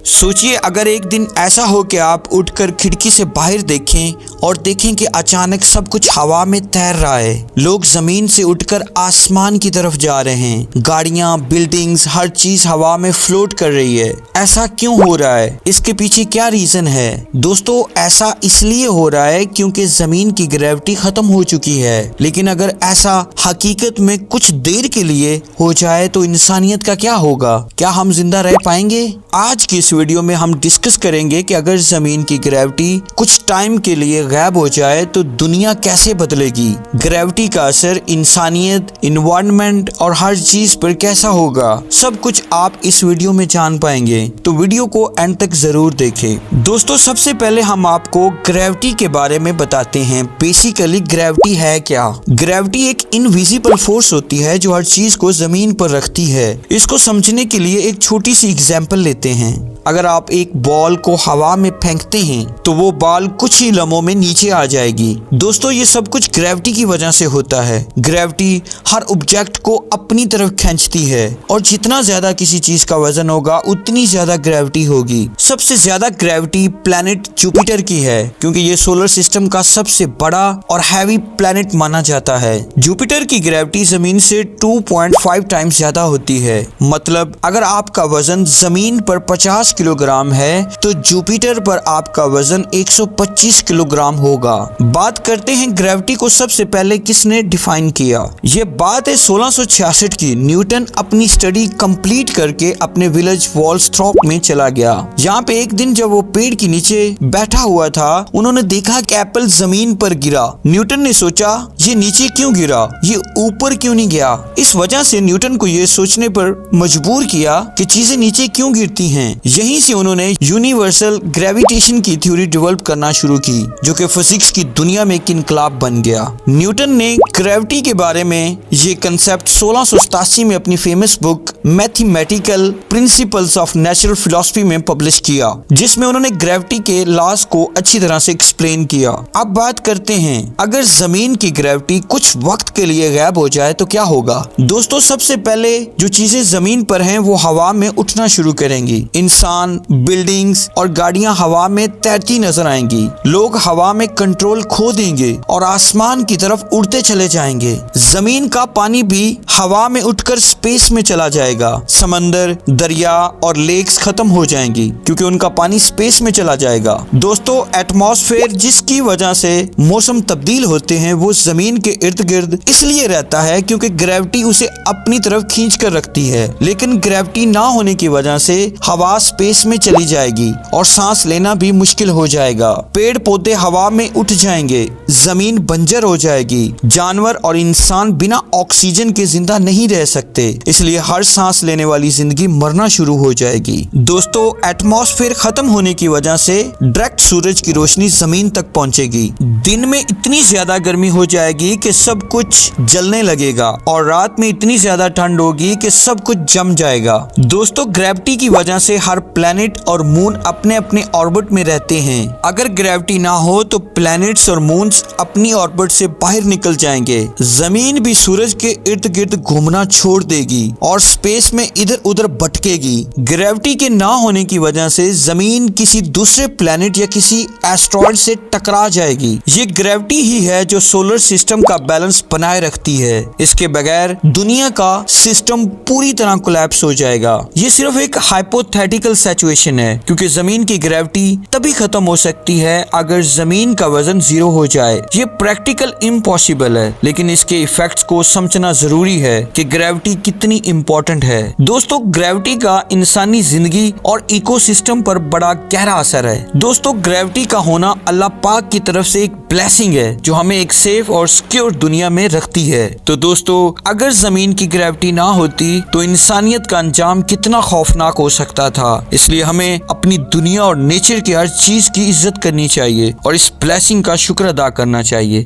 सोचिए अगर एक दिन ऐसा हो कि आप उठकर खिड़की से बाहर देखें और देखें कि अचानक सब कुछ हवा में तैर रहा है। लोग जमीन से उठकर आसमान की तरफ जा रहे हैं। गाड़ियां, बिल्डिंग्स, हर चीज हवा में फ्लोट कर रही है। ऐसा क्यों हो रहा है? इसके पीछे क्या रीजन है? दोस्तों, ऐसा इसलिए हो रहा है क्योंकि जमीन की ग्रेविटी खत्म हो चुकी है। लेकिन अगर ऐसा हकीकत में कुछ देर के लिए हो जाए तो इंसानियत का क्या होगा? क्या हम जिंदा रह पाएंगे? आज की इस वीडियो में हम डिस्कस करेंगे कि अगर जमीन की ग्रेविटी कुछ टाइम के लिए गायब हो जाए तो दुनिया कैसे बदलेगी। ग्रेविटी का असर इंसानियत, इन्वायरमेंट और हर चीज पर कैसा होगा, सब कुछ आप इस वीडियो में जान पाएंगे। तो वीडियो को एंड तक जरूर देखें। दोस्तों, सबसे पहले हम आपको ग्रेविटी के बारे में बताते हैं। बेसिकली ग्रेविटी है क्या? ग्रेविटी एक इनविजिबल फोर्स होती है जो हर चीज को जमीन पर रखती है। इसको समझने के लिए एक छोटी सी एग्जांपल लेते हैं। अगर आप एक बॉल को हवा में फेंकते हैं तो वो बॉल कुछ ही लम्हों में नीचे आ जाएगी। दोस्तों, ये सब कुछ ग्रेविटी की वजह से होता है। ग्रेविटी हर ऑब्जेक्ट को अपनी तरफ खींचती है और जितना ज्यादा किसी चीज का वजन होगा उतनी ज्यादा ग्रेविटी होगी। सबसे ज्यादा ग्रेविटी प्लैनेट जुपिटर की है क्योंकि ये सोलर सिस्टम का सबसे बड़ा और हैवी प्लैनेट माना जाता है। जुपिटर की ग्रेविटी जमीन से 2.5 टाइम्स ज्यादा होती है। मतलब अगर आपका वजन जमीन पर 50 किलोग्राम है तो जुपिटर पर आपका वजन 125 किलोग्राम होगा। बात करते हैं ग्रेविटी को सबसे पहले किसने डिफाइन किया। ये बात है 1666 की। न्यूटन अपनी स्टडी कंप्लीट करके अपने विलेज वॉल्सथ्रॉप में चला गया। यहाँ पे एक दिन जब वो पेड़ के नीचे बैठा हुआ था, उन्होंने देखा कि एप्पल जमीन पर गिरा। न्यूटन ने सोचा ये नीचे क्यों गिरा, ये ऊपर क्यों नहीं गया। इस वजह से न्यूटन को ये सोचने पर मजबूर किया कि चीजें नीचे क्यों गिरती हैं। यहीं से उन्होंने यूनिवर्सल ग्रेविटेशन की थ्योरी डेवलप करना शुरू की जो कि फिजिक्स की दुनिया में एक इनकलाब बन गया। न्यूटन ने ग्रेविटी के बारे में ये कंसेप्ट 1687 में अपनी famous book mathematical principles of natural philosophy में पब्लिश किया, जिसमें उन्होंने ग्रेविटी के लॉज को अच्छी तरह से एक्सप्लेन किया। अब बात करते हैं अगर जमीन की ग्रेविटी कुछ वक्त के लिए गायब हो जाए तो क्या होगा। दोस्तों, सबसे पहले जो चीजें जमीन पर हैं वो हवा में उठना शुरू करेंगी। इंसान, बिल्डिंग्स और गाड़ियां हवा में तैरती नजर आएंगी। लोग हवा में कंट्रोल खो देंगे और आसमान की तरफ उड़ते चले जाएंगे। जमीन का पानी भी हवा में उठकर स्पेस में चला जाएगा। समंदर, दरिया और लेक्स खत्म हो जाएंगी क्योंकि उनका पानी स्पेस में चला जाएगा। दोस्तों, एटमॉस्फेयर जिसकी वजह से मौसम तब्दील होते हैं वो जमीन के इर्द गिर्द इसलिए रहता है क्योंकि ग्रेविटी उसे अपनी तरफ खींच कर रखती है। लेकिन ग्रेविटी ना होने की वजह से हवा स्पेस में चली जाएगी और सांस लेना भी मुश्किल हो जाएगा। पेड़ पौधे हवा में उठ जाएंगे, जमीन बंजर हो जाएगी। जानवर और इंसान बिना ऑक्सीजन के जिंदा नहीं रह सकते, इसलिए हर सांस लेने वाली जिंदगी मरना शुरू हो जाएगी। दोस्तों, एटमॉस्फेयर खत्म होने की वजह से डायरेक्ट सूरज की रोशनी जमीन तक पहुंचेगी। दिन में इतनी ज्यादा गर्मी हो जाएगी कि सब कुछ जलने लगेगा और रात में इतनी ज्यादा ठंड होगी कि सब कुछ जम जाएगा। दोस्तों, ग्रेविटी की वजह से हर प्लैनेट और मून अपने अपने ऑर्बिट में रहते हैं। अगर ग्रेविटी ना हो तो प्लैनेट्स और मून्स अपनी ऑर्बिट से बाहर निकल जाएंगे। जमीन भी सूरज के इर्द गिर्द घूमना छोड़ देगी और स्पेस में इधर उधर भटकेगी। ग्रेविटी के ना होने की वजह से जमीन किसी दूसरे प्लैनेट या किसी एस्ट्रॉइड से टकरा जाएगी। ये ग्रेविटी ही है जो सोलर सिस्टम का बैलेंस बनाए रखती है। इसके बगैर दुनिया का सिस्टम पूरी तरह कोलैप्स हो जाएगा। ये सिर्फ एक हाइपोथेटिकल सिचुएशन है क्योंकि जमीन की ग्रेविटी तभी खत्म हो सकती है अगर जमीन का वजन 0 हो जाए। ये प्रैक्टिकल इम्पॉसिबल है, लेकिन इसके इफेक्ट्स को समझना जरूरी है कि ग्रेविटी कितनी इम्पोर्टेंट है। दोस्तों, ग्रेविटी का इंसानी जिंदगी और इकोसिस्टम पर बड़ा गहरा असर है। दोस्तों, ग्रेविटी का होना अल्लाह पाक की तरफ से एक ब्लेसिंग है जो हमें एक सेफ और सिक्योर दुनिया में रखती है। तो दोस्तों, अगर जमीन की ग्रेविटी ना होती तो इंसानियत का अंजाम कितना खौफनाक हो सकता था। इसलिए हमें अपनी दुनिया और नेचर की हर चीज की इज्जत करनी चाहिए और इस ब्लेसिंग का शुक्र अदा करना चाहिए।